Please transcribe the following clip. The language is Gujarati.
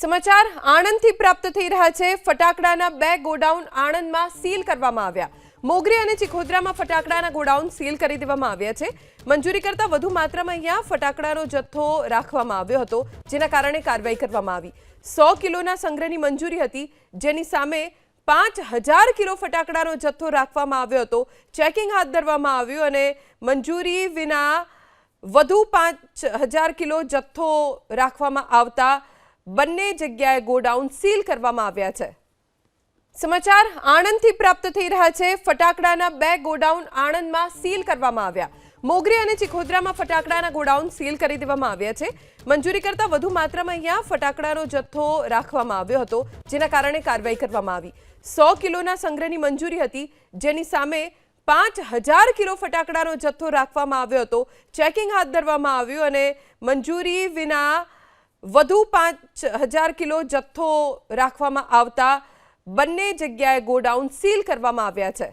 સમાચાર આણંદથી પ્રાપ્ત થઈ રહ્યા છે। ફટાકડાના 2 ગોડાઉન આણંદમાં સીલ કરવામાં આવ્યા। મોગરી અને ચિખોદરામાં ફટાકડાના ગોડાઉન સીલ કરી દેવામાં આવ્યા છે। મંજૂરી કરતાં વધુ માત્રામાં અહીંયા ફટાકડાનો જથ્થો રાખવામાં આવ્યો હતો, જેના કારણે કાર્યવાહી કરવામાં આવી। 100 કિલોના સંગ્રહની મંજૂરી હતી, જેની સામે 5000 કિલો ફટાકડાનો જથ્થો રાખવામાં આવ્યો હતો। ચેકિંગ હાથ ધરવામાં આવ્યું અને મંજૂરી વિના વધુ 5000 કિલો જથ્થો રાખવામાં આવતા બંને જગ્યાએ ગોડાઉન સીલ કરવામાં આવ્યા છે। સમાચાર આણંદથી પ્રાપ્ત થઈ રહ્યા છે। ફટાકડાના 2 ગોડાઉન આણંદમાં સીલ કરવામાં આવ્યા। મોગરી અને ચિખોદરામાં ફટાકડાના ગોડાઉન સીલ કરી દેવામાં આવ્યા છે। મંજૂરી કરતાં વધુ માત્રામાં અહીંયા ફટાકડાનો જથ્થો રાખવામાં આવ્યો હતો, જેના કારણે કાર્યવાહી કરવામાં આવી। 100 કિલોના સંગ્રહની મંજૂરી હતી, જેની સામે 5000 કિલો ફટાકડાનો જથ્થો રાખવામાં આવ્યો હતો। ચેકિંગ હાથ ધરવામાં આવ્યું અને મંજૂરી વિના વધુ 5000 કિલો જથ્થો રાખવામાં આવતા બંને જગ્યાએ ગોડાઉન સીલ કરવામાં આવ્યા છે।